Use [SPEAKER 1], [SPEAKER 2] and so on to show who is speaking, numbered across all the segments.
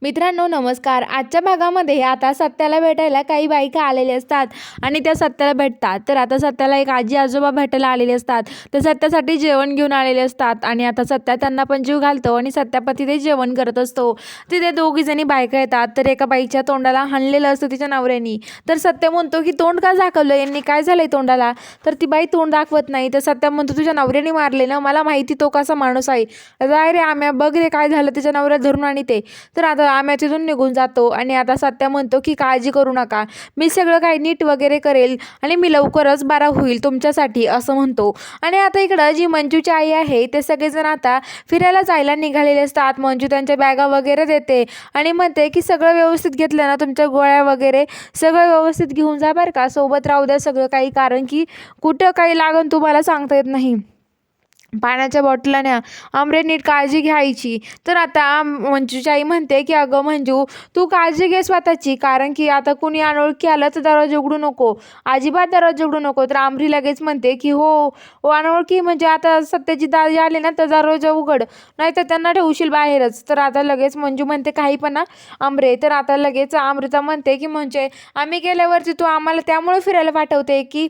[SPEAKER 1] मित्रांनो नमस्कार. आजच्या भागामध्ये आता सत्याला भेटायला काही बायका आलेल्या असतात आणि त्या सत्याला भेटतात. तर आता सत्याला एक आजी आजोबा भेटायला आलेले असतात. तर सत्यासाठी जेवण घेऊन आलेले असतात आणि आता सत्या त्यांना पण जीव घालतो आणि सत्यापती ते जेवण करत असतो. तिथे दोघी जणी बायका येतात. तर एका बाईच्या तोंडाला हाणलेलं असतं तिच्या नवऱ्यानी. तर सत्या म्हणतो की तोंड का झाकवलं, यांनी काय झालंय तोंडाला. तर ती बाई तोंड दाखवत नाही. तर सत्या म्हणतो तुझ्या नवऱ्याने मारले ना, मला माहिती तो कसा माणूस आहे. जाय रे आम्या, बघ रे काय झालं. तिच्या नवऱ्याला धरून आणि ते तर आता आम्या तिथून निघून जातो आणि आता सत्या म्हणतो की काळजी करू नका, मी सगळं काही नीट वगैरे करेल आणि मी लवकरच बरा होईल तुमच्यासाठी असं म्हणतो. आणि आता इकडं जी मंजूची आई आहे ते सगळेजण आता फिरायला जायला निघालेले असतात. मंजू त्यांच्या बॅगा वगैरे देते आणि म्हणते की सगळं व्यवस्थित घेतलं ना, तुमच्या गोळ्या वगैरे सगळं व्यवस्थित घेऊन जा बरं का, सोबत राहू द्या सगळं काही, कारण की कुठं काही लागून तुम्हाला सांगता येत नाही. पाण्याच्या बॉटला न्या, आमरे नीट काळजी घ्यायची. तर आता मंजूची आई म्हणते की अगं मंजू, तू काळजी घे स्वतःची, कारण की आता कुणी अनोळखी आलं तर दरवाजा उघडू नको, अजिबात दरवाजा उघडू नको. तर आमरी लगेच म्हणते की हो हो, अनोळखी म्हणजे आता सत्याची दाजी आले ना तर दरवाजा उघड, नाही तर त्यांना ठेवशील बाहेरच. तर आता लगेच मंजू म्हणते काही पण ना आमरे. तर आता लगेच अमृता म्हणते की म्हणजे आम्ही गेल्यावरती तू आम्हाला त्यामुळे फिरायला पाठवते की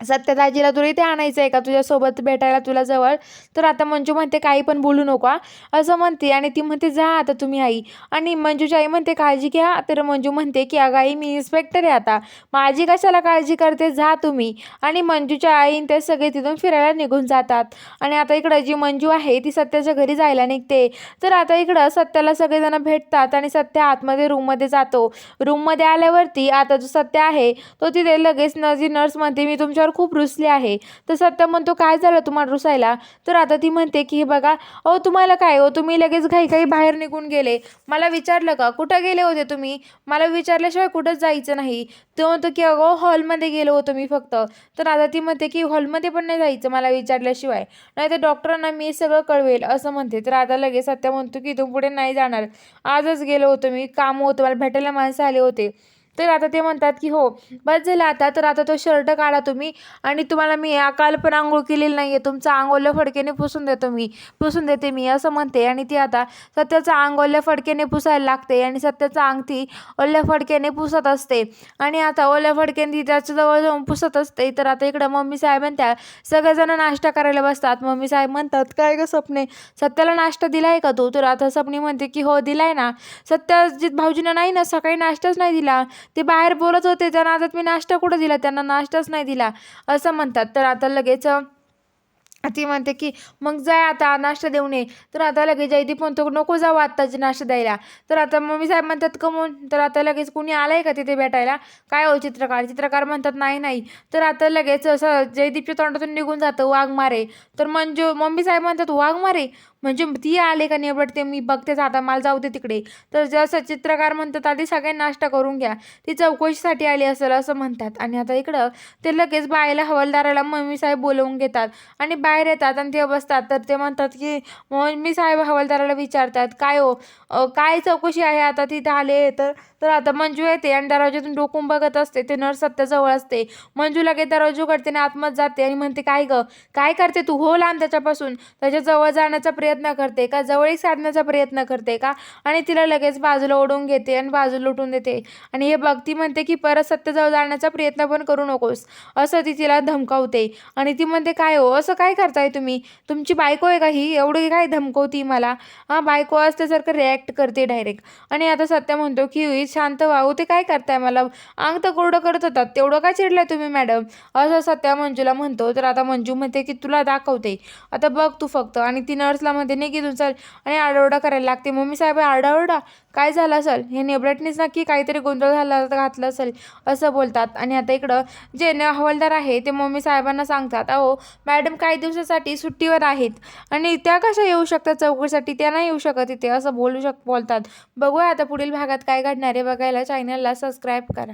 [SPEAKER 1] सत्यदाजीला तुला इथे आणायचं आहे का तुझ्यासोबत भेटायला तुला जवळ. तर आता मंजू म्हणते काही पण बोलू नको असं म्हणते आणि ती म्हणते जा आता तुम्ही आई. आणि मंजूची आई म्हणते काळजी घ्या. तर मंजू म्हणते की अगं आई, मी इन्स्पेक्टर आहे आता, माझी कशाला काळजी करते, जा तुम्ही. आणि मंजूच्या आईन ते सगळे तिथून फिरायला निघून जातात. आणि आता इकडं जी मंजू आहे ती सत्याच्या घरी जायला निघते. तर आता इकडं सत्याला सगळेजण भेटतात आणि सत्य आतमध्ये रूममध्ये जातो. रूममध्ये आल्यावरती आता जो सत्य आहे तो तिथे लगेच जी नर्स म्हणते मी तुमच्या खूप रुसले आहे. तर सत्य म्हणतो काय झालं तुम्हाला रुसायला. तर आता ती म्हणते की हे बघा, अहो तुम्हाला काय हो, तुम्ही लगेच घाई बाहेर निघून गेले, मला विचारलं का कुठं गेले होते तुम्ही, मला विचारल्याशिवाय कुठंच जायचं नाही. तो म्हणतो की अगो हॉलमध्ये गेलो होतो मी फक्त. तर आता ती म्हणते की हॉलमध्ये पण नाही जायचं मला विचारल्याशिवाय, नाही तर डॉक्टरांना मी सगळं कळवेल असं म्हणते. तर आता लगेच सत्य म्हणतो की इथून पुढे नाही जाणार, आजच गेलो होतो मी, काम होतं मला, भेटायला माणसं आले होते. तर आता ते म्हणतात की हो बस झालं आता. तर आता तो शर्ट काढा तुम्ही, आणि तुम्हाला मी काल पण आंघोळ केलेली नाही आहे, तुमचा अंग ओल्या फडक्याने पुसून देते मी असं म्हणते. आणि ती आता सत्याचं अंग ओल्या फडक्याने पुसायला लागते आणि सत्याचं अंग ती ओल्या फडक्याने पुसत असते. आणि आता ओल्या फडक्याने ती त्याच्याजवळ जाऊन पुसत असते. तर आता इकडं मम्मी साहेब त्या सगळेजण नाश्ता करायला बसतात. मम्मी साहेब म्हणतात काय गं स्वप्ने, सत्याला नाश्ता दिलाय का तू. तर आता स्वप्नी म्हणते की हो दिलाय ना, सत्याजित भाऊजींना नाही ना सकाळी नाश्ताच नाही दिला, ते बाहेर बोलत होते त्या नादात मी नाश्ता कुठं दिला, त्यांना नाश्ताच नाही दिला असं म्हणतात. तर आता लगेच ती म्हणते की मग जाय आता नाश्ता देऊन ये. तर आता लगेच जयदीप म्हणतो नको जाऊ आत्ताची नाश्ता द्यायला. तर आता मम्मी साहेब म्हणतात कमून. तर आता लगेच कुणी आलंय का तिथे भेटायला, काय हो चित्रकार म्हणतात नाही नाही. तर आता लगेच असं जयदीपच्या तोंडातून निघून जातं वाघमारे. तर मम्मी साहेब म्हणतात वाघमारे म्हणजे ती आले का निवडते, मी बघतेच आता, मला जाऊ दे तिकडे. तर जसं चित्रकार म्हणतात आधी सगळ्यांनी नाश्ता करून घ्या, ती चौकशीसाठी आली असेल असं म्हणतात. आणि आता इकडं ते लगेच बायला हवालदाराला मम्मी साहेब बोलवून घेतात आणि बाहेर येतात आणि ते बसतात. तर ते म्हणतात की मम्मी साहेब हवालदाराला विचारतात काय हो काय चौकशी आहे आता तिथे आले. तर तर आता मंजू येते आणि दरवाजातून डोकून बघत असते. ते नर्स सत्याजवळ असते. मंजू लगेच दरवाजा उघडते आणि आतमध्ये जाते आणि म्हणते काय गं काय करते तू, हो लांब त्याच्यापासून, त्याच्याजवळ जाण्याचा प्रयत्न करते का, जवळीक साधण्याचा प्रयत्न करते का. आणि तिला लगेच बाजूला ओढून घेते आणि बाजूला उठून देते. आणि हे बघ ती म्हणते की परत सत्याजवळ जाण्याचा प्रयत्न पण करू नकोस असं ती तिला धमकावते. आणि ती म्हणते काय हो असं काय करताय तुम्ही, तुमची बायको आहे का ही, एवढी काय धमकवती मला, बायको असल्यासारखं रिॲक्ट करते डायरेक्ट. आणि आता सत्य म्हणतो की शांत व्हा, ते काय करताय, मला अंग तर कोरडं करत होतात, तेवढं काय चिडलाय तुम्ही मॅडम असं सत्या मंजूला म्हणतो. तर आता मंजू म्हणते की तुला दाखवते आता, बघ तू फक्त. आणि ती नर्सला म्हणते नाही घेऊन चल आणि आरडाओरडा करायला लागते. मम्मी साहेब आरडाओरडा काय झालं असेल, हे नेबरटनीच नक्की काहीतरी गोंधळ झाला घातलं असेल असं बोलतात. आणि आता इकडं जे हवालदार आहे ते मम्मी साहेबांना सांगतात अहो मॅडम काही दिवसासाठी सुट्टीवर आहेत आणि त्या कशा येऊ शकतात चौकशीसाठी, त्या नाही येऊ शकत इथे असं बोलतात. बघूया आता पुढील भागात काय घडणार आहे, बघायला चॅनलला सबस्क्राईब करा.